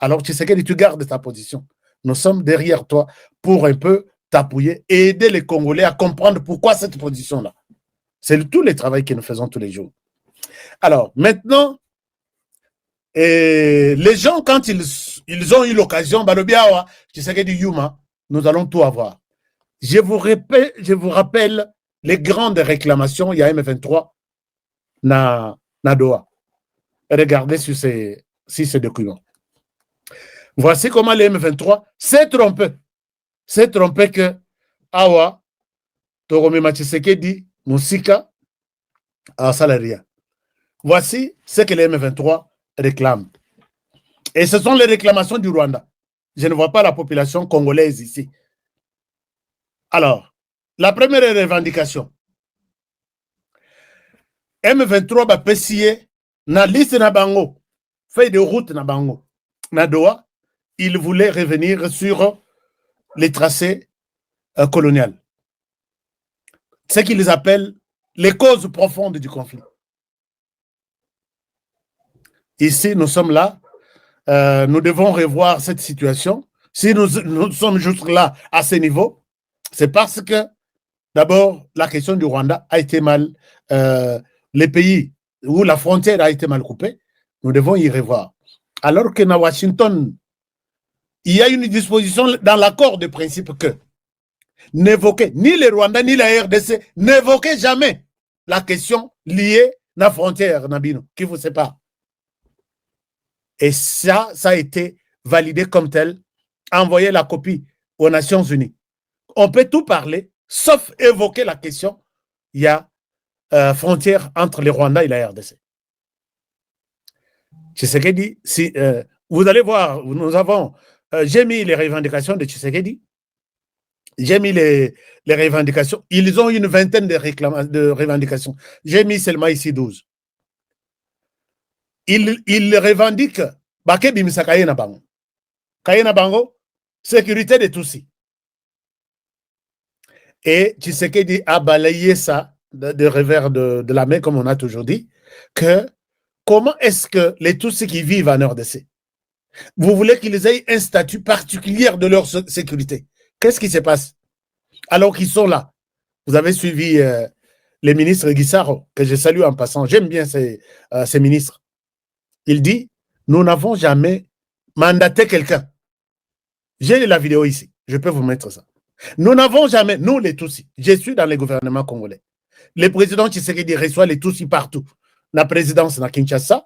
Alors tu sais que tu gardes ta position. Nous sommes derrière toi pour un peu t'appuyer et aider les Congolais à comprendre pourquoi cette position-là. C'est tout le travail que nous faisons tous les jours. Alors, maintenant, les gens, quand ils ont eu l'occasion, Yuma, nous allons tout avoir. Je vous rappelle les grandes réclamations, il y a M23, na Doha. Regardez sur ces documents. Voici comment les M23 s'est trompé. S'est trompé que Awa, Toromema Tshisekedi, Moussika, à Salaria. Voici ce que les M23 réclament. Et ce sont les réclamations du Rwanda. Je ne vois pas la population congolaise ici. Alors, la première revendication. M23 va pécier na liste na bango, feuille de route na bango. Na Doha, il voulait revenir sur les tracés coloniaux. Ce qu'ils appellent les causes profondes du conflit. Ici, nous sommes là. Nous devons revoir cette situation. Si nous sommes juste là à ce niveau, c'est parce que, d'abord, la question du Rwanda a été mal, les pays où la frontière a été mal coupée, nous devons y revoir. Alors que dans Washington, il y a une disposition dans l'accord de principe que n'évoquez ni le Rwanda ni la RDC, n'évoquez jamais la question liée à la frontière Nabino, qui vous sépare. Et ça a été validé comme tel, envoyé la copie aux Nations Unies. On peut tout parler, sauf évoquer la question, il y a frontière entre le Rwanda et la RDC. Tshisekedi, si, vous allez voir, nous avons, j'ai mis les revendications de Tshisekedi, j'ai mis les revendications, ils ont une vingtaine de revendications, j'ai mis seulement ici 12. Il revendique Bakebi Misakaye na bango. Kaye na bango, sécurité de Tutsi. Et Tshisekedi a balayé ça de revers de la main, comme on a toujours dit, que comment est-ce que les Tutsis qui vivent en RDC, vous voulez qu'ils aient un statut particulier de leur sécurité? Qu'est-ce qui se passe? Alors qu'ils sont là. Vous avez suivi les ministres Guissaro, que je salue en passant. J'aime bien ces ministres. Il dit, nous n'avons jamais mandaté quelqu'un. J'ai la vidéo ici. Je peux vous mettre ça. Nous n'avons jamais, nous les Tutsis, je suis dans le gouvernement congolais. Le président Tshisekedi reçoit les Tutsis partout. La présidence na Kinshasa,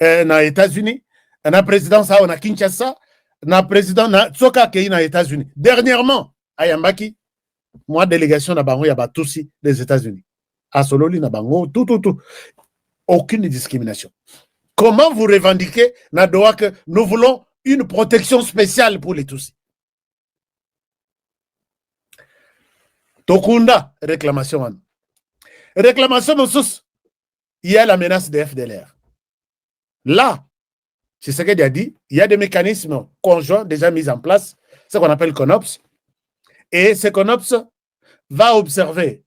na États-Unis, la présidence na Kinshasa, la président na Tsoka Kei na États-Unis. Dernièrement, à Yambaki, moi, délégation na Bango, il y a Tutsis des États-Unis. À Sololi, na Bango, tout. Aucune discrimination. Comment vous revendiquez, na Doha, que nous voulons une protection spéciale pour les Tutsis? Tokunda, réclamation. Réclamation, il y a la menace de FDLR. Là, c'est ce qu'il a dit, il y a des mécanismes conjoints déjà mis en place, ce qu'on appelle CONOPS. Et ce CONOPS va observer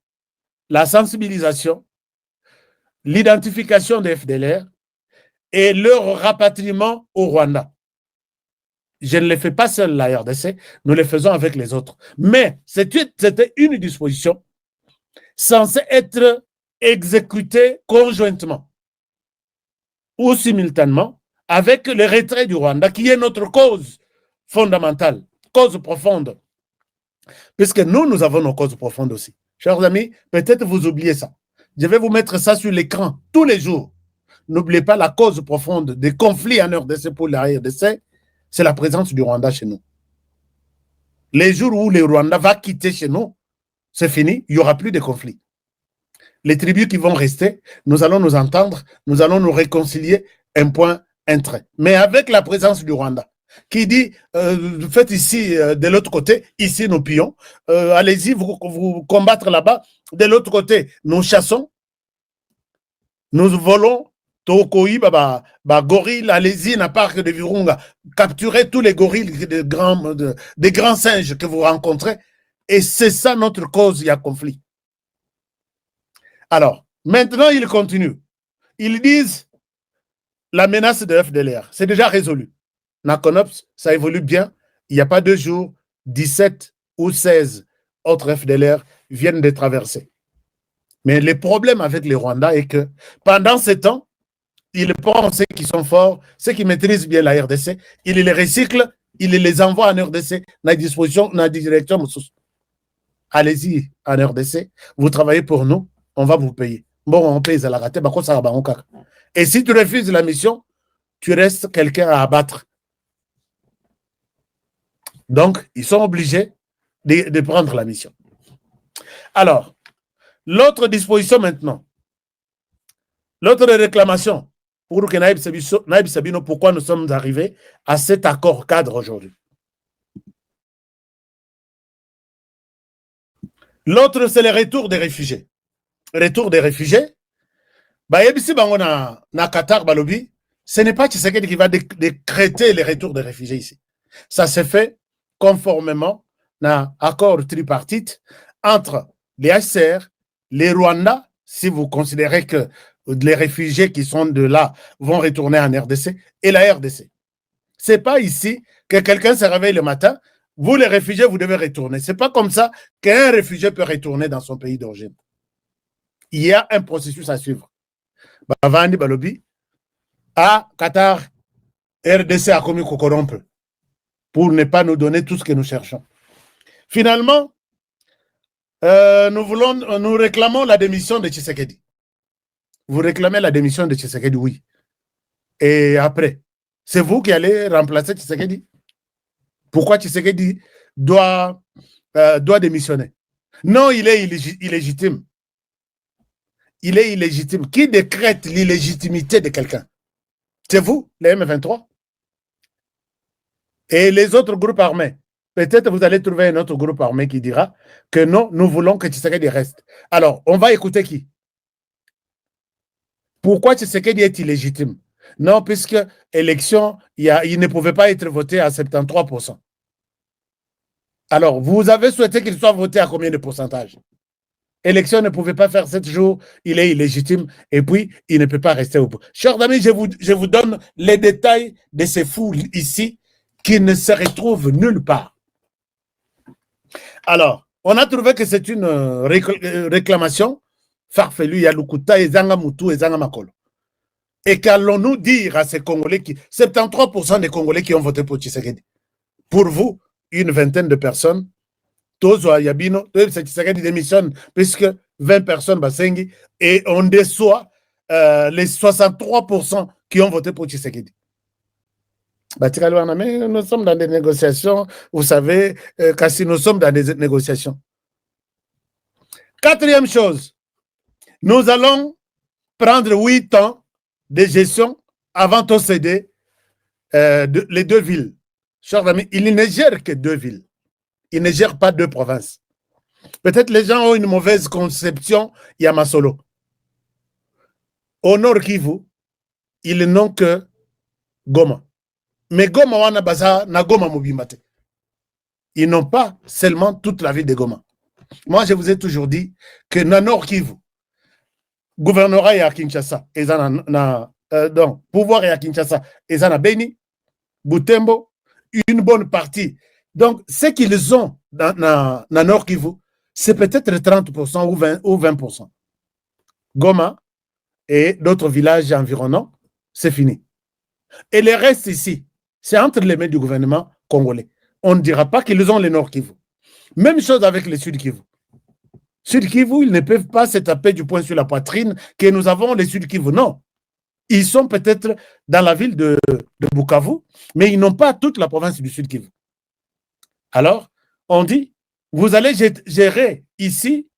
la sensibilisation, l'identification des FDLR et leur rapatriement au Rwanda. Je ne le fais pas seul, la RDC, nous le faisons avec les autres. Mais c'était une disposition censée être exécutée conjointement ou simultanément avec le retrait du Rwanda, qui est notre cause fondamentale, cause profonde. Puisque nous avons nos causes profondes aussi. Chers amis, peut-être vous oubliez ça. Je vais vous mettre ça sur l'écran tous les jours. N'oubliez pas la cause profonde des conflits en RDC pour la RDC, c'est la présence du Rwanda chez nous. Les jours où le Rwanda va quitter chez nous, c'est fini, il n'y aura plus de conflits. Les tribus qui vont rester, nous allons nous entendre, nous allons nous réconcilier, un point, un trait. Mais avec la présence du Rwanda, qui dit, faites ici, de l'autre côté, ici nous pillons, allez-y, vous combattre là-bas, de l'autre côté, nous chassons, nous volons, Tokoï, gorille, allez-y, dans le parc de Virunga, capturez tous les gorilles des grands singes que vous rencontrez, et c'est ça notre cause, il y a conflit. Alors, maintenant, ils continuent. Ils disent, la menace de FDLR, c'est déjà résolu. Nakonops, ça évolue bien. Il n'y a pas 2 jours, 17 ou 16 autres FDLR viennent de traverser. Mais le problème avec les Rwandais est que pendant ce temps, ils prennent ceux qui sont forts, ceux qui maîtrisent bien la RDC, ils les recyclent, ils les envoient en RDC, dans la disposition, dans la direction. Allez-y en RDC, vous travaillez pour nous, on va vous payer. Bon, on paye la raté, et si tu refuses la mission, tu restes quelqu'un à abattre. Donc, ils sont obligés de prendre la mission. Alors, l'autre disposition maintenant, l'autre réclamation pour que Naïb Sabino, pourquoi nous sommes arrivés à cet accord cadre aujourd'hui. L'autre, c'est le retour des réfugiés. Retour des réfugiés, na Qatar, Balobi, ce n'est pas Tshisekedi qui va décréter le retour des réfugiés ici. Ça se fait conformément à l'accord tripartite entre les HCR, les Rwandais, si vous considérez que les réfugiés qui sont de là vont retourner en RDC, et la RDC. Ce n'est pas ici que quelqu'un se réveille le matin, vous les réfugiés, vous devez retourner. Ce n'est pas comme ça qu'un réfugié peut retourner dans son pays d'origine. Il y a un processus à suivre. Bavandi Balobi, à Qatar, RDC a commis corrompre pour ne pas nous donner tout ce que nous cherchons. Finalement, nous réclamons la démission de Tshisekedi. Vous réclamez la démission de Tshisekedi, oui. Et après, c'est vous qui allez remplacer Tshisekedi. Pourquoi Tshisekedi doit démissionner? Non, il est illégitime. Il est illégitime. Qui décrète l'illégitimité de quelqu'un? C'est vous, les M23. Et les autres groupes armés. Peut-être vous allez trouver un autre groupe armé qui dira que non, nous voulons que Tshisekedi reste. Alors, on va écouter qui? Pourquoi Tshisekedi est illégitime? Non, puisque élection, il ne pouvait pas être voté à 73%. Alors, vous avez souhaité qu'il soit voté à combien de pourcentage? Élection ne pouvait pas faire 7 jours, il est illégitime, et puis il ne peut pas rester au bout. Chers amis, je vous donne les détails de ces fous ici qui ne se retrouvent nulle part. Alors, on a trouvé que c'est une réclamation farfelue, Yalukuta, Ezanga Moutou, Ezanga Makolo. Et qu'allons-nous dire à ces Congolais 73% des Congolais qui ont voté pour Tshisekedi? Pour vous, une vingtaine de personnes, Tozo Yabino, Tshisekedi démissionne, puisque 20 personnes, Basengi, et on déçoit les 63% qui ont voté pour Tshisekedi. Nous sommes dans des négociations, vous savez, si nous sommes dans des négociations. Quatrième chose, nous allons prendre 8 ans de gestion avant de céder les 2 villes. Chers amis, il ne gère que 2 villes. Il ne gère pas 2 provinces. Peut-être les gens ont une mauvaise conception, Yamasolo. Au nord Kivu, ils n'ont que Goma. Mais Goma wana baza na Goma Mobimate. Ils n'ont pas seulement toute la ville de Goma. Moi, je vous ai toujours dit que na Nord Kivu, gouvernorat ya Kinshasa, donc pouvoir ya Kinshasa, ezana Beni, Butembo, une bonne partie. Donc, ce qu'ils ont dans Nord Kivu, c'est peut-être 30% ou 20%. Goma et d'autres villages environnants, c'est fini. Et le reste ici, c'est entre les mains du gouvernement congolais. On ne dira pas qu'ils ont le Nord Kivu. Même chose avec le Sud Kivu. Sud Kivu, ils ne peuvent pas se taper du poing sur la poitrine que nous avons les Sud Kivu. Non. Ils sont peut-être dans la ville de Bukavu, mais ils n'ont pas toute la province du Sud Kivu. Alors, on dit, vous allez gérer ici,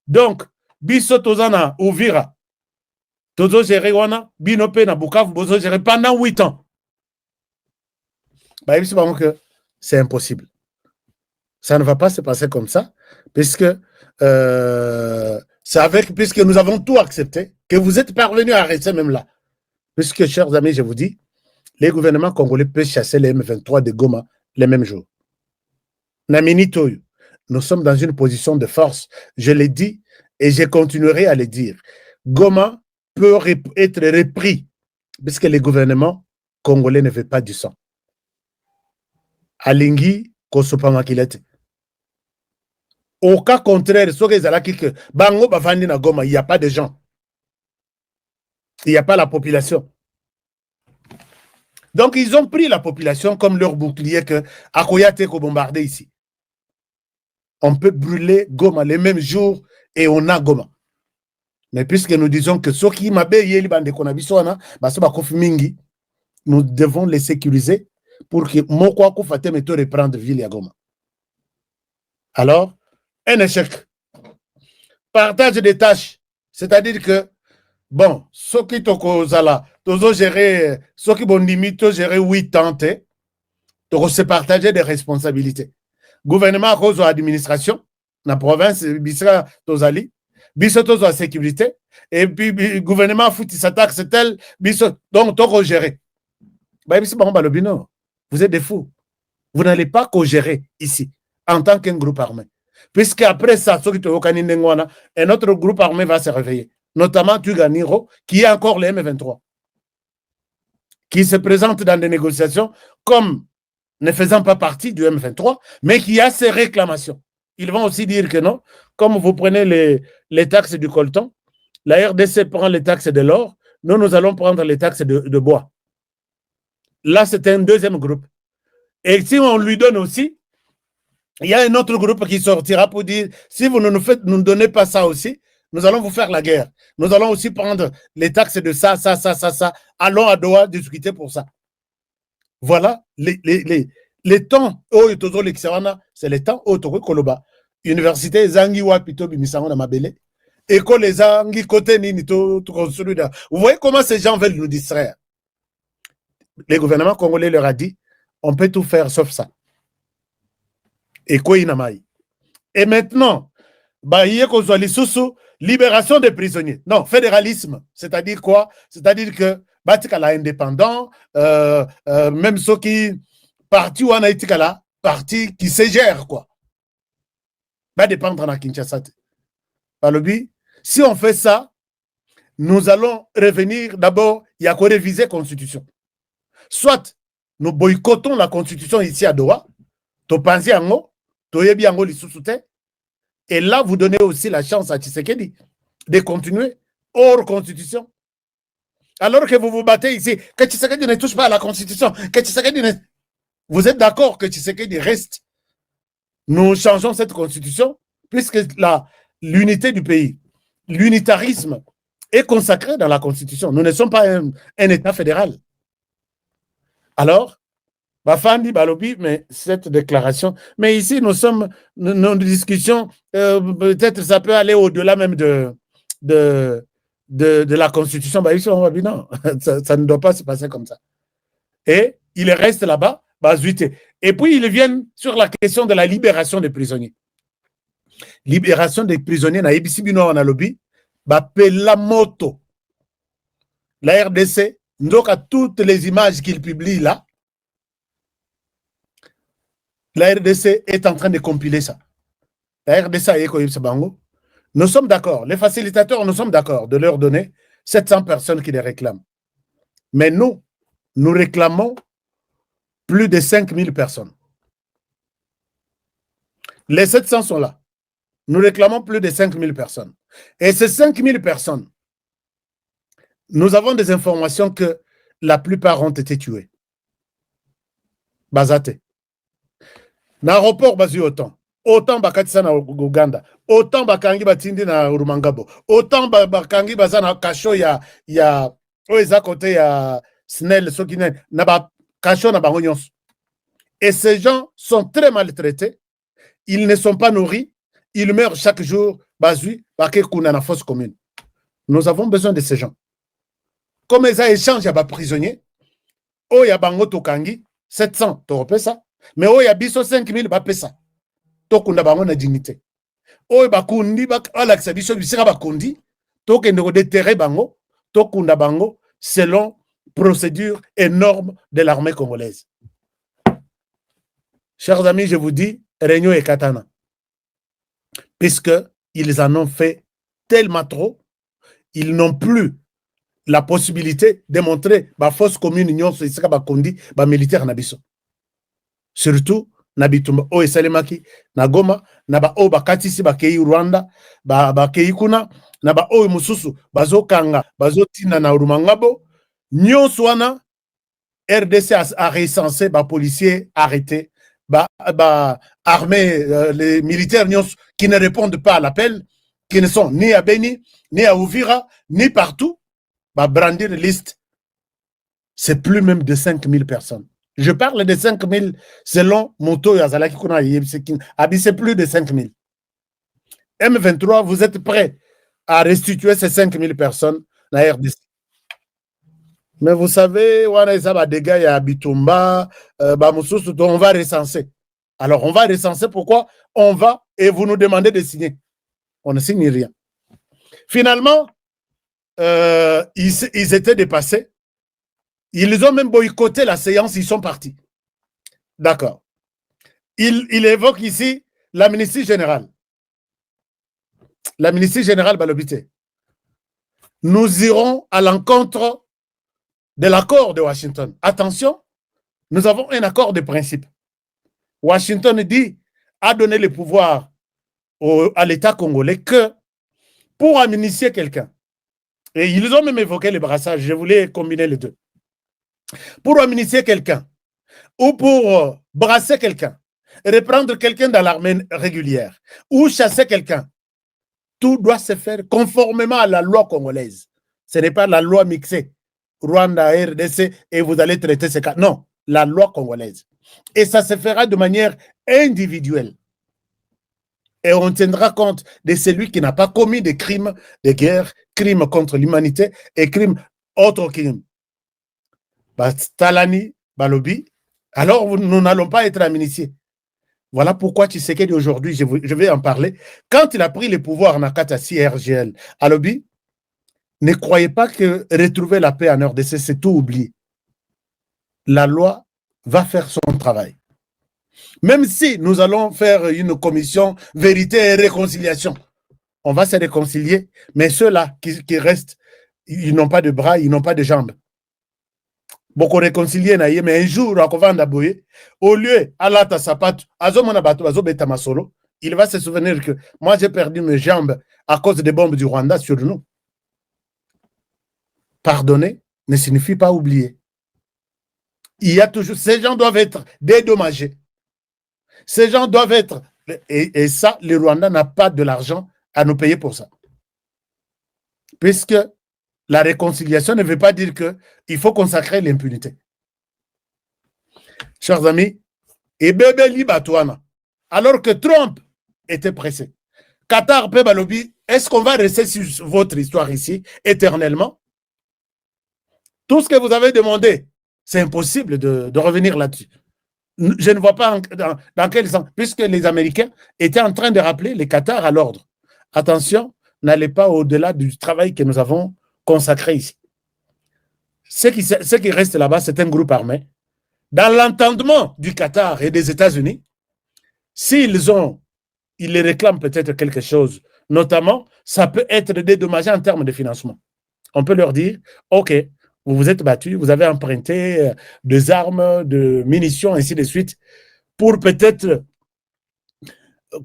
donc, Biso Tozana Uvira, Tozo gérer Wana, Binope na Bukavu, Bozo gérer pendant 8 ans. C'est impossible. Ça ne va pas se passer comme ça, puisque puisque nous avons tout accepté, que vous êtes parvenus à rester même là. Puisque, chers amis, je vous dis, les gouvernements congolais peuvent chasser les M23 de Goma les mêmes jours. Namini Toyo, nous sommes dans une position de force. Je l'ai dit et je continuerai à le dire. Goma peut être repris, puisque les gouvernements congolais ne veulent pas du sang. alingi kosopa makilete. Au cas contraire, ce que bango bafandi na Goma, il n'y a pas de gens. Il n'y a pas la population. Donc, ils ont pris la population comme leur bouclier que Akoyate ko bombardé ici. On peut brûler Goma les mêmes jours et on a Goma. Mais puisque nous disons que ceux qui m'abeillent, nous devons les sécuriser pour que Moko Koufate me reprendre ville à Goma. Alors, un échec. Partage des tâches. C'est-à-dire que, bon, ceux qui ont géré, ceux qui ont limité, géré 8 ans, donc se partager des responsabilités. Gouvernement à cause de l'administration, la province, Bissra Tozali, Bissra la sécurité, et puis gouvernement fout sa taxe tel, donc tout gérer. Vous êtes des fous. Vous n'allez pas co-gérer ici, en tant qu'un groupe armé. Puisqu'après ça, un autre groupe armé va se réveiller, notamment Tuganiro, qui est encore le M23, qui se présente dans des négociations comme ne faisant pas partie du M23, mais qui a ses réclamations. Ils vont aussi dire que non, comme vous prenez les taxes du coltan, la RDC prend les taxes de l'or, nous allons prendre les taxes de bois. Là, c'est un deuxième groupe. Et si on lui donne aussi, il y a un autre groupe qui sortira pour dire, si vous ne nous donnez pas ça aussi, nous allons vous faire la guerre. Nous allons aussi prendre les taxes de ça. Allons à Doha discuter pour ça. Voilà les temps où c'est les temps où Koloba. Université Zangi Wapito Bimisango na Mabele. École Zangi côté Nini to construit. Vous voyez comment ces gens veulent nous distraire. Le gouvernement congolais leur a dit, on peut tout faire sauf ça. Et maintenant, libération des prisonniers. Non, fédéralisme. C'est-à-dire quoi? C'est-à-dire que Batikala indépendant, même ceux qui parti ou anaïtikala, parti qui se gère, quoi. Va dépendre de Kinshasa. Si on fait ça, nous allons revenir d'abord, il y a qu'à réviser la Constitution. Soit nous boycottons la Constitution ici à Doha, et là, vous donnez aussi la chance à Tshisekedi de continuer hors Constitution. Alors que vous vous battez ici, que Tshisekedi ne touche pas à la Constitution, que Tshisekedi ne... Vous êtes d'accord que Tshisekedi reste? Nous changeons cette Constitution puisque l'unité du pays, l'unitarisme est consacré dans la Constitution. Nous ne sommes pas un État fédéral. Alors, Bafandi, Balobi, mais cette déclaration, mais ici, nous sommes, nos discussions, peut-être ça peut aller au-delà même de la Constitution. Bah, ici, on va dire non, ça ne doit pas se passer comme ça. Et il reste là-bas, et puis ils viennent sur la question de la libération des prisonniers. Libération des prisonniers, na Ibisibino en lobby, Pela Moto. La RDC, donc à toutes les images qu'il publie là, la RDC est en train de compiler ça. La RDC a écouté ce bango. Nous sommes d'accord, les facilitateurs, nous sommes d'accord de leur donner 700 personnes qui les réclament. Mais nous réclamons plus de 5000 personnes. Les 700 sont là. Nous réclamons plus de 5000 personnes. Et ces 5000 personnes, nous avons des informations que la plupart ont été tués. Bazate. L'aéroport basé autant bakatisa na Uganda, autant bakangi batindi na Urumangabo, autant bakangi bazana kasho ya oeza côté ya Snell Sokinen na ba kasho na bango nyonso. Et ces gens sont très maltraités, ils ne sont pas nourris, ils meurent chaque jour bazui baké kuna na fosse commune. Nous avons besoin de ces gens. Comme ils échangent ya ba prisonniers, o ya bango tokangi 700 to ça. Mais il y a 5000 bapesa tokunda bango na dignité oyo bakundi balakisa biso bisika bakundi tokende kodeterre bango tokunda bango selon procédure et normes de l'armée congolaise. Chers amis, je vous dis, réunion et katana, puisque ils en ont fait tellement trop, ils n'ont plus la possibilité de montrer ba fausse commune union sur isika bakundi ba militaire na biso. surtout na bitumba o esalemaki na Goma, na ba o bakatisi bakei Rwanda, bakei kuna, na ba o mususu bazokanga bazotina na Rumangabo, nyonso wana RDC a recensé ba policiers arrêtés, armés, les militaires qui ne répondent pas à l'appel, qui ne sont ni à Beni, ni à Ouvira, ni partout, brandir liste. C'est plus même de 5000 personnes. Je parle de 5000 selon Moto Yazalaki Kuna c'est plus de 5000. M23, vous êtes prêts à restituer ces 5000 personnes à la RDC. Mais vous savez, on a des gars à Bitumba, on va recenser. Alors, on va recenser pourquoi on va et vous nous demandez de signer. On ne signe rien. Finalement, ils étaient dépassés. Ils ont même boycotté la séance, ils sont partis. D'accord. Il évoque ici la ministre générale. La ministre générale Balobité. Nous irons à l'encontre de l'accord de Washington. Attention, nous avons un accord de principe. Washington dit, a donné le pouvoir à l'État congolais que pour amnistier quelqu'un, et ils ont même évoqué le brassage, je voulais combiner les deux. Pour amnistier quelqu'un, ou pour brasser quelqu'un, reprendre quelqu'un dans l'armée régulière, ou chasser quelqu'un, tout doit se faire conformément à la loi congolaise. Ce n'est pas la loi mixée. Rwanda, RDC, et vous allez traiter ces cas. Non, la loi congolaise. Et ça se fera de manière individuelle. Et on tiendra compte de celui qui n'a pas commis des crimes de guerre, crimes contre l'humanité et crimes autres crimes. Talani, Balobi, alors nous n'allons pas être amnistiés. Voilà pourquoi Tshisekedi aujourd'hui, je vais en parler. Quand il a pris le pouvoir en Akatasi RGL, Alobi, ne croyez pas que retrouver la paix en RDC, c'est tout oublier. La loi va faire son travail. Même si nous allons faire une commission vérité et réconciliation, on va se réconcilier, mais ceux-là qui restent, ils n'ont pas de bras, ils n'ont pas de jambes. Beaucoup réconcilier, mais un jour, au lieu à sapat, il va se souvenir que moi j'ai perdu mes jambes à cause des bombes du Rwanda sur nous. Pardonner ne signifie pas oublier. Il y a toujours, ces gens doivent être dédommagés. Ces gens doivent être, et ça, le Rwanda n'a pas de l'argent à nous payer pour ça. Puisque la réconciliation ne veut pas dire qu'il faut consacrer l'impunité. Chers amis, et bébé libatouana, alors que Trump était pressé, Qatar, Pebalobi, est-ce qu'on va rester sur votre histoire ici éternellement? Tout ce que vous avez demandé, c'est impossible de revenir là-dessus. Je ne vois pas dans quel sens, puisque les Américains étaient en train de rappeler les Qatar à l'ordre. Attention, n'allez pas au-delà du travail que nous avons consacré ici. Ce qui reste là-bas, c'est un groupe armé. Dans l'entendement du Qatar et des États-Unis, s'ils les réclament peut-être quelque chose, notamment, ça peut être dédommagé en termes de financement. On peut leur dire, OK, vous vous êtes battus, vous avez emprunté des armes, de munitions, ainsi de suite, pour peut-être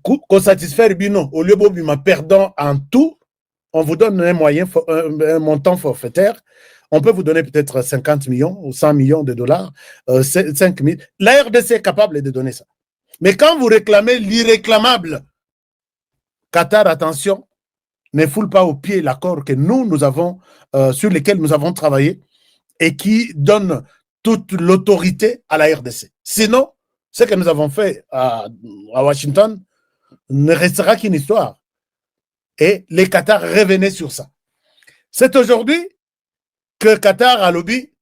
qu'on satisfaire Bino. Au lieu de perdant en tout, on vous donne un montant forfaitaire. On peut vous donner peut-être 50 millions ou 100 millions de dollars, 5 000. La RDC est capable de donner ça. Mais quand vous réclamez l'irréclamable, Qatar, attention, ne foule pas au pied l'accord que nous avons, sur lequel nous avons travaillé et qui donne toute l'autorité à la RDC. Sinon, ce que nous avons fait à Washington ne restera qu'une histoire. Et les Qatar revenaient sur ça. C'est aujourd'hui que Qatar a lobby,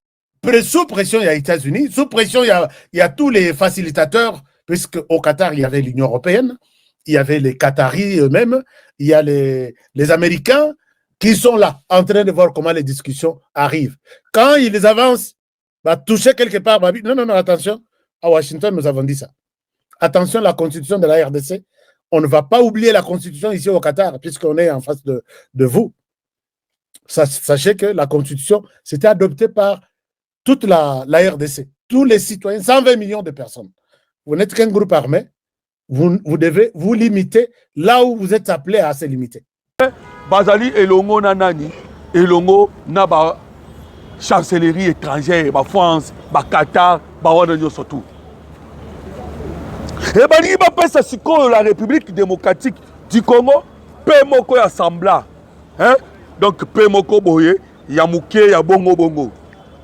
sous pression, il y a les États-Unis, sous pression, il y a tous les facilitateurs, puisque au Qatar, il y avait l'Union européenne, il y avait les Qataris eux-mêmes, il y a les Américains qui sont là, en train de voir comment les discussions arrivent. Quand ils avancent, toucher quelque part, non, attention, à Washington, nous avons dit ça. Attention, la constitution de la RDC, on ne va pas oublier la constitution ici au Qatar, puisqu'on est en face de vous. Sachez que la constitution, c'était adoptée par toute la RDC, tous les citoyens, 120 millions de personnes. vous n'êtes qu'un groupe armé, vous devez vous limiter là où vous êtes appelé à se limiter. Bazali elongo na nani, elongo na ba chancellerie étrangère, ba France, ba Qatar, ba wana nyoso tout. Et bali ba pesa sikoyo la République démocratique du Congo, pe moko ya sembla. Hein? Donc pe moko boye, ya muke ya bongo bongo.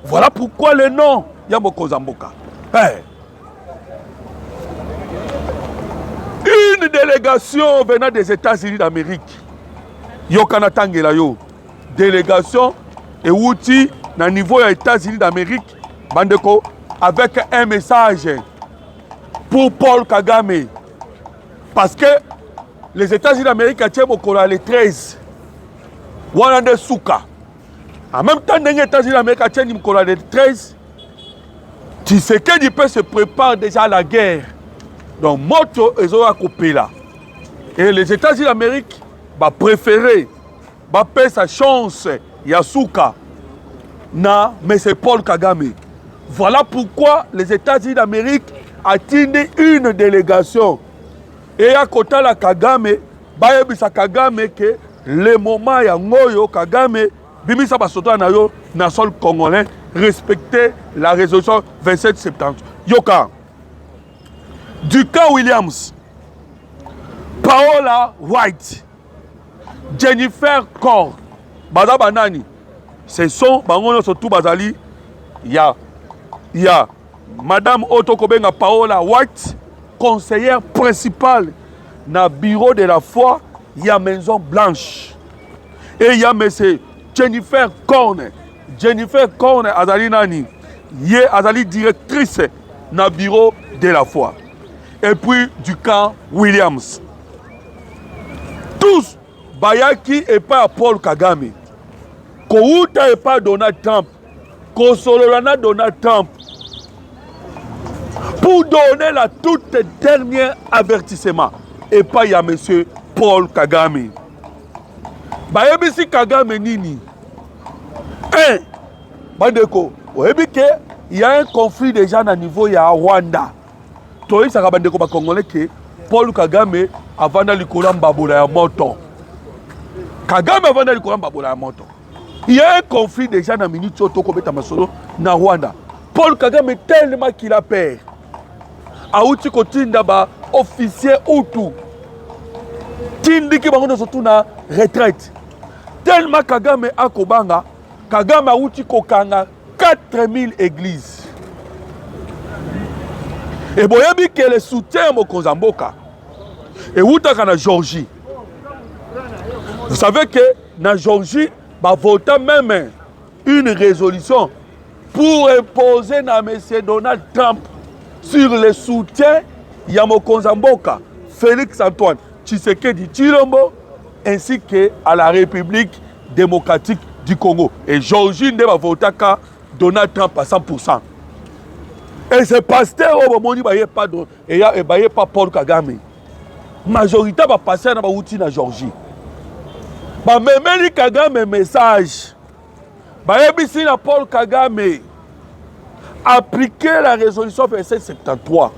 Voilà pourquoi le nom ya moko Zamboka. Hey. Une délégation venant des États-Unis d'Amérique. Yokana Tangela yo. Délégation et outil na niveau des États-Unis d'Amérique. Bandeko avec un message pour Paul Kagame. Parce que les États-Unis d'Amérique ont été les 13. Wanande Souka. En même temps, les États-Unis d'Amérique ont été les 13. Tu sais qu'il peut se préparer déjà à la guerre. Donc, moto ils ont coupé là. Et les États-Unis d'Amérique va préférer, va payer sa chance, Yasuka, na, mais c'est Paul Kagame. Voilà pourquoi les États-Unis d'Amérique attendent une délégation. Et à côté de Kagame, bayebisa Kagame que le moment ya ngoyo Kagame, bimisa basoto na yo na sol congolais, respecter la résolution 27 septembre. Yoka. Ducan Williams, Paola White, Jennifer Kor, Baza Banani, ce sont Bangono surtout Bazali, il y a Madame Otokobenga Paola White, conseillère principale dans le bureau de la foi, il y a Maison Blanche. Et il y a M. Jennifer Korn. Jennifer Korn Azali Nani, il est Azali directrice dans le bureau de la foi. Et puis Ducan Williams. Tous, Bayaki et pas Paul Kagame. Kouta et pas Donald Trump. Kosololana Donald Trump. Pour donner la toute dernière avertissement. Et pas il y a M. Paul Kagame. Bayabisi Kagame Nini. Bandeko, il y a un conflit déjà à niveau de Rwanda. Toi, ça va bandeko ba Congolais que Paul Kagame avant d'aller courir Babola ya moto. Kagame avant d'aller courir Babola ya moto. Il y a un conflit déjà dans minute auto kobeta masolo na Rwanda. Paul Kagame tellement qu'il a peur. Auti kotinda ba officier Hutu. Tindi ki bango surtout na retraite. Tellement Kagame akobanga, Kagame auti kokanga 4000 églises. Et boyebi que le soutien au Zamboka et Outaka na Georgie. Vous savez que na Georgie va voter même une résolution pour imposer na M. Donald Trump sur le soutien Yamoko Zamboka, Félix Antoine Tshisekedi Tshilombo ainsi que à la République démocratique du Congo. Et Georgie ne va voter qu'à Donald Trump à 100%. Et ce pasteur au moment où il n'y a pas Paul Kagame. La majorité va passer dans la Georgie. Même Kagame message. Si Paul Kagame appliquer la résolution 2773,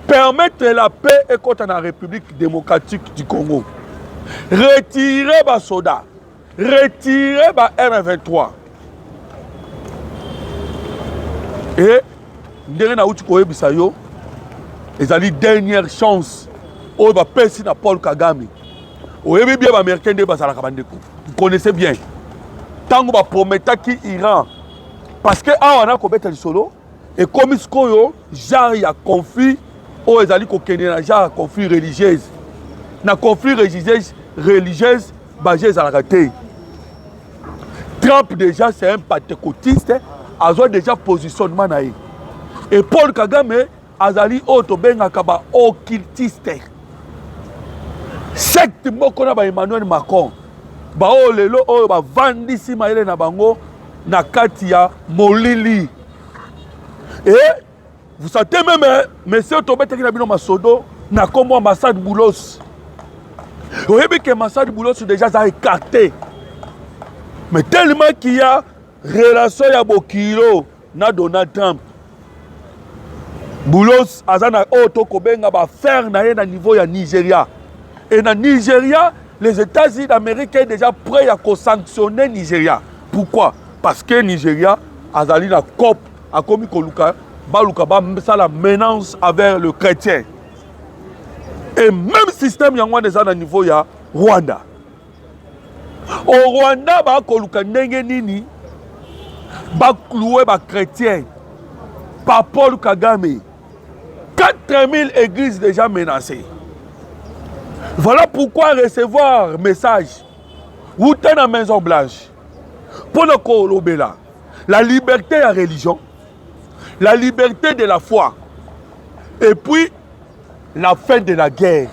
permettre la paix et contre la République démocratique du Congo. Retirer les soldats. Retirer les M23. Et ndenge na uti koyebisa yo ezali dernière chance oyo bapesi na Paul Kagame oyebi bien baaméricain nde bazalaka bandeko vous connaissez bien ntango baprometaki Iran parce que awa na kobeta lisolo ekomi sikoyo genre ya conflit oyo ezali kokende na genre ya conflit religieuse na conflit religieuse baje ezalaka te. Trump déjà c'est un pentecôtiste azwa déjà positionnement na ye. Et Paul Kagame azali oto bengaka ba occultiste. Secte moko na ba Emmanuel Macron. Ba o lelo o ba vandisi maele na bango na kati ya molili. Et vous savez même monsieur Tobetaki na bino masodo na kombo ambassade Boulos. Oyebi que ambassade Boulos déjà ça écarté. Mais tellement qu'il y a relation ya bokilo na Donald Trump. Boulos azana auto kobenga ba faire na na niveau ya Nigeria. Et na Nigeria, les États-Unis d'Amérique sont déjà prêts à sanctionner Nigeria. Pourquoi? Parce que Nigeria azali na COP a commis koluka baluka ba la menace avec le chrétien. Et même système yango déjà na niveau ya Rwanda. Au Rwanda ba koluka ndenge nini ba clouer ba chrétien par Paul Kagame. 4000 églises déjà menacées. Voilà pourquoi recevoir message ou dans la Maison Blanche pour le Kolobela, la liberté de la religion, la liberté de la foi et puis la fin de la guerre.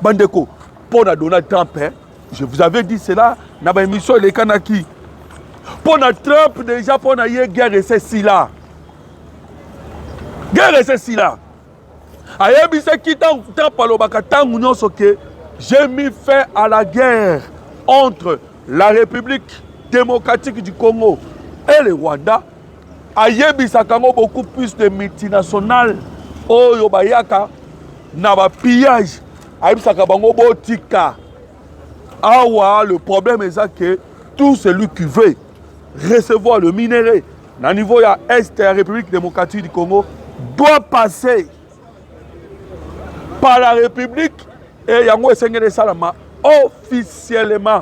Bandeko, pour Donald Trump, hein, je vous avais dit cela dans ma émission Les Kanaki. Pour Trump déjà pour la guerre et c'est là. Guerre et c'est là. Ayebisa qui tant palobaka tant union soke j'ai mis fin à la guerre entre la République démocratique du Congo et le Rwanda. Ayebisa kango beaucoup plus de multinationales oyo bayaka na ba pillage. Ayebisa kabango botika. Awa le problème est ça que tout celui qui veut recevoir le minerai na niveau ya est de la République démocratique du Congo doit passer par la République et Yango Esengele Salama officiellement.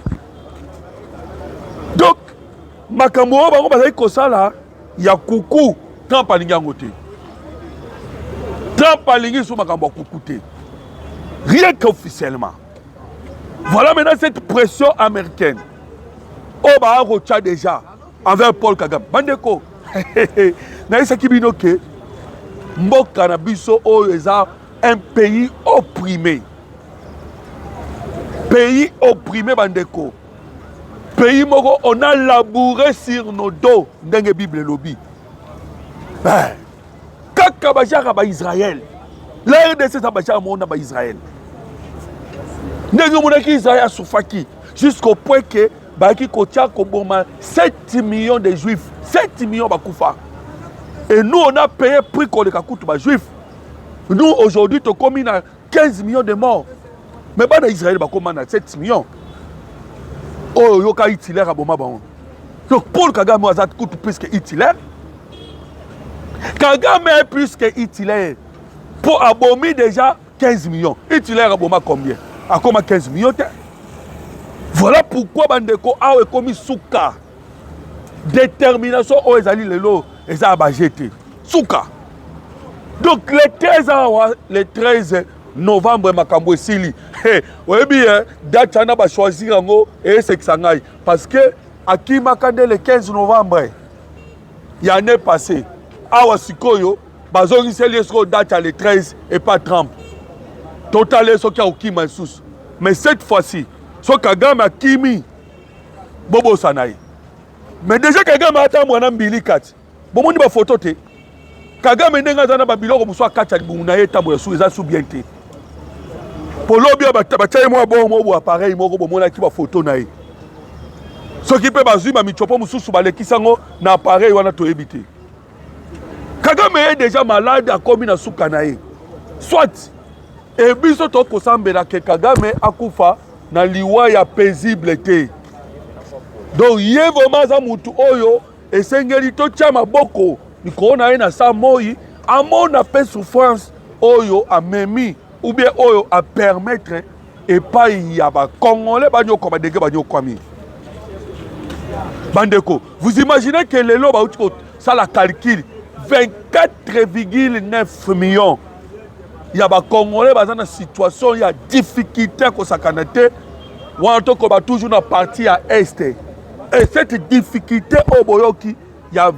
Donc, Makambo Bango Bazai Kosala, ya Koukou, Trump Alingi Angote. Trump Alingi sous Makambo Koukoute. Rien qu'officiellement. Voilà maintenant cette pression américaine. Oba Rocha déjà envers Paul Kagame. Bandeko, Naïsa Kibinoke, Mboka Nabiso Oeza. Un pays opprimé. Pays opprimé, Bandeko. Pays moko, on a labouré sur nos dos. Dengue Bible lobby. Kaka bajara ba Israël. La RDC sa bajara mona ba Israël. Dengue mona ki Israël a soufaki. Jusqu'au point que Baki Kotia Koboma 7 millions de juifs. 7 millions bakoufa. Et nous on a payé prix qu'on les kakoutou ba juifs. Nous, aujourd'hui, tu as commis 15 millions de morts. Mais pas d'Israël, tu as 7 millions. Oh, il y a Hitler à Boma. Donc, Paul Kagame coûte plus que Hitler. Kagame est plus que Hitler. Pour abommer déjà 15 millions. Hitler à Boma combien? À combien 15 millions? Voilà pourquoi Bandeko a commis Souka. Détermination, oh, ils ont les abajeté. Souka. Donc le 13 novembre, Makambo Sili, oui bien, Dachana va choisir et c'est que parce que Aki Makande le 15 novembre, il y a un an passé, Awa Sikoyo, Bazori Seliesko Dacha le 13 et pas Trump. Total, ce qui a Oki Mansous. Mais cette fois-ci, ce Kagame a Kimi, Bobo Sanaï. Mais déjà Kagame a attendu un bilikat. Bon, on dit ma photo. Kagame ndenga zana babiloko muswa kacha buna yeta bo sou eza sou bien te. Polo bia bataye mo bo appareil moko bo mona ki ba photo na ye. Soki pe bazui ma michopo mususu balekisango na appareil wana to ebité. Kagame est déjà malade a komi na suka na ye. Soit et biso to kosambela ke Kagame akufa na liwa ya paisible te. Donc yé vraiment za mutu oyo esengeli to tia maboko. Ni corona na sa moi amon a fait souffrance oyo a memi ou bien oyo a permettre et pas y a ba congolais ba nyoko ba dege ba nyokwami. Bandeko, vous imaginez que les lots ça la calcul 24,9 millions. Il y a ba congolais ba dans situation il y a difficulté ko sakanate ou en tout cas toujours na partie à est. Et cette difficulté au boyoki il y a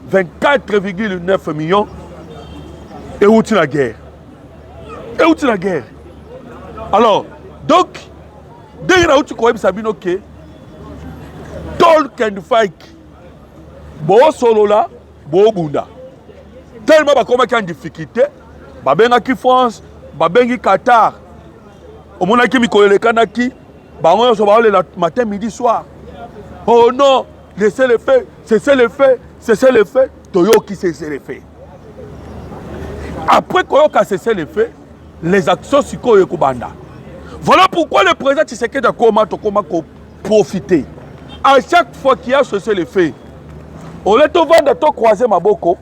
24,9 millions et où est la guerre? Et où est la guerre? Alors, donc, dès que tu connais Sabino que Tolkien Fight, bo solo là, bo bunda. Tellement ba comment en difficulté, ba benga ki France, ba bengi Qatar. Au mona ki mikolele kanaki, ba on so ba le matin midi soir. Oh non, laissez les faits, cessez les faits, cessez les faits, Toyo qui cessez les faits. Après qu'on a cessé les faits, les actions sikoyo kubanda. Voilà pourquoi le président Tshisekedi a profiter. À chaque fois qu'il a cessé les faits, on est au vent de to croiser ma boko.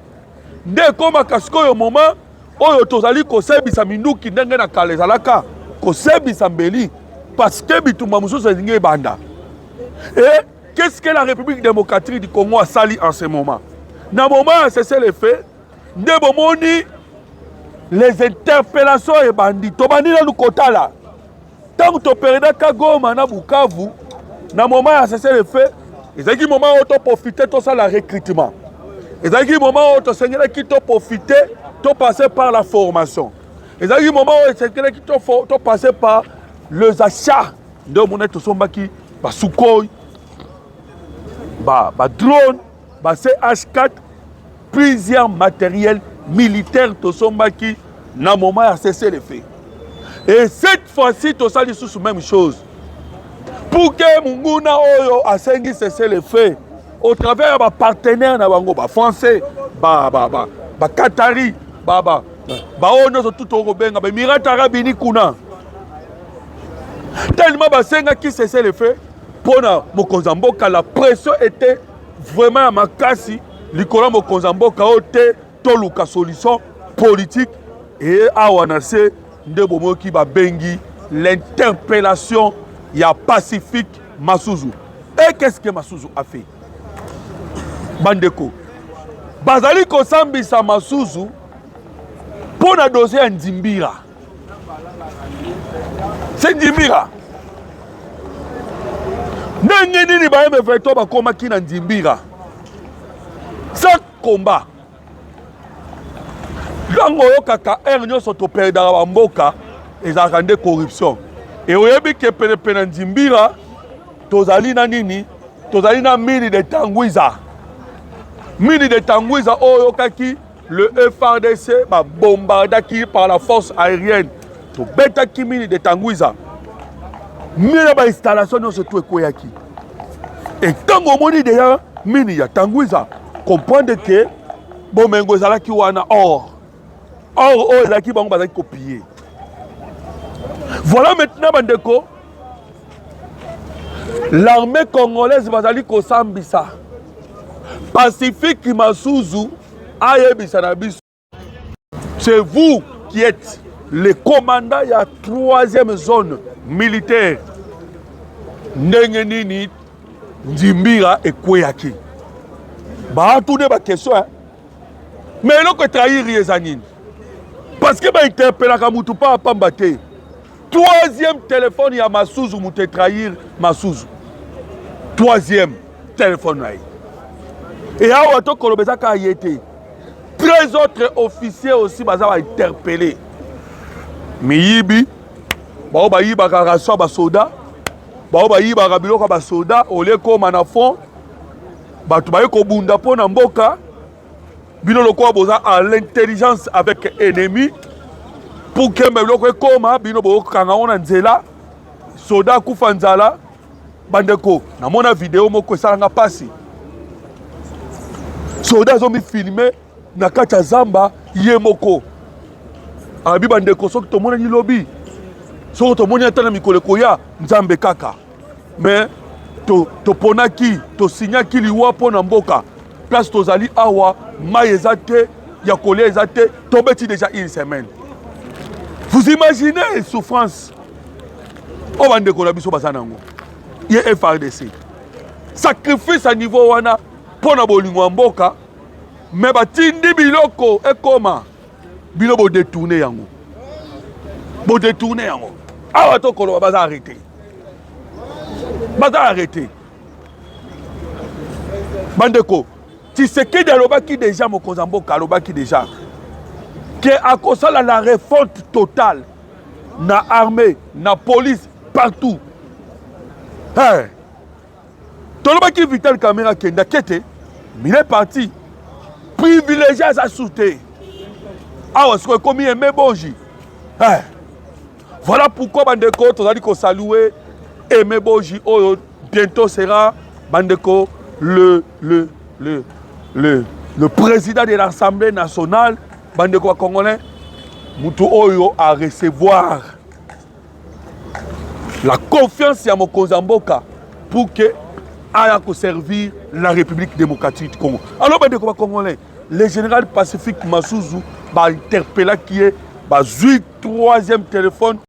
Dès qu'on a casqué au moment où tozali kosebisa minduki ndenge na kalezalaka kosebisa mbeli parce que bituma mususu zinge banda. Et qu'est-ce que la République démocratique du Congo a sali en ce moment? Dans le moment où cessé les faits, dès bomoni les interpellations et bandits. Tobandi na lukota là. Tant que tu perds Kagoma na Bukavu, dans le moment où cessé les faits, il y a un moment où tu profité de ça, le recrutement. Il y a un moment où tu profité, tu passé par la formation. Il y a un moment où tu passé par les achats de monnaie de Sombaki, bah Sukhoi, bah drone, bah CH4, plusieurs matériels militaires de Sombaki, dans le moment où cessé les faits. Et cette fois-ci, tu as dit la même chose. Pour que Munguna Oyo a cessé les faits, au travers de partenaires français, Qatari, Ono tout au Robenga, Mirata Rabini Kuna. Tellement Basenga qui cessé les faits, pour Mokonzamboka, la pression était vraiment à ma casse. Nicolas Mokonzamboka a été toluka solution politique et Awanase. Qui va bengi l'interpellation il y a Pacifique Massouzou. Et qu'est-ce que Massouzou a fait? Bandeko Bazali Kosambisa Massouzou pour la dossier en Ndimbira. C'est Ndimbira. Nengeni ni baye me fait to ba koma ki na Ndimbira. Ça combat. Quand on a un peu de perdre la mboka, ils ont rendu corruption. Et on a vu que pendant Ndimbira, tozali na nini, tozali na mini de Tanguiza. Mini de Tanguiza, le FARDC va bombarder par la force aérienne. To beta ki mini de Tanguiza. Mini ba installation no se tout ekoyaki. Et tant on dit déjà mini ya Tanguiza, comprendre que bomengo zala ki wana or. Or, qui va copier. Voilà maintenant, Bandeko, l'armée congolaise va aller Kosambisa. Pacifique Massouzou, c'est vous qui êtes le commandant de la 3e zone militaire. Nengenini, Ndimbira et Kweyaki. Bah, tout n'est pas question. Mais il faut trahir les anines. Parce que bah interpelle à Moutou pas à Pambate. 3e téléphone, il y a Massouzou, Mouté trahir Massouzou. 3e téléphone. Et à Ouato Kolobeza a été. 13 autres officiers aussi bah interpellés. Miyibi, bah yiba karaso ba soda, bah yiba kabilo ba soda, oleko manafon, bah tu ba yeko bunda po na mboka. Bino loko boza à l'intelligence avec ennemi pour que me loko koma bino bo kanga ona nzela soda kufanzala bandeko na mona vidéo moko esalanga pasi soda zo mi filmer na kati zamba ye moko abi bandeko soki to mona ni lobby soki to mona tana mikolo koya nzambe kaka mais to ponaki to signaki liwa pona mboka place tozali awa maïzate, yakole ezate, tobeti déjà une semaine. Vous imaginez les souffrances? Oh bande konabiso basanango. Il y a FARDC. Sacrifice à niveau wana pour na bolingo mboka, mais batindi biloko e koma bilo bo détourner yango. Bo détourner yango. Awa to kolo baza arrêter. Baza arrêter. Bandeko Tshisekedi alobaki déjà Mokonzamboka alobaki déjà que à cause de la refonte totale na armée, na police partout. Hey. Tolobaki Vital Kamera Kenda Kete, il est parti. Privilégié à sa soute. Ah, on se commis un Mébonji. Hey. Voilà pourquoi Bandeko, tu as dit qu'on saluait Aimé Boji. Oh, bientôt sera Bandeko le président de l'Assemblée nationale, Bandeko Congolais, mutu oyo à recevoir la confiance à mokonzi ya mboka pour que aya servir la République démocratique du Congo. Alors ben de Congolais, le général Pacifique Massouzou va interpeller qui est 3e téléphone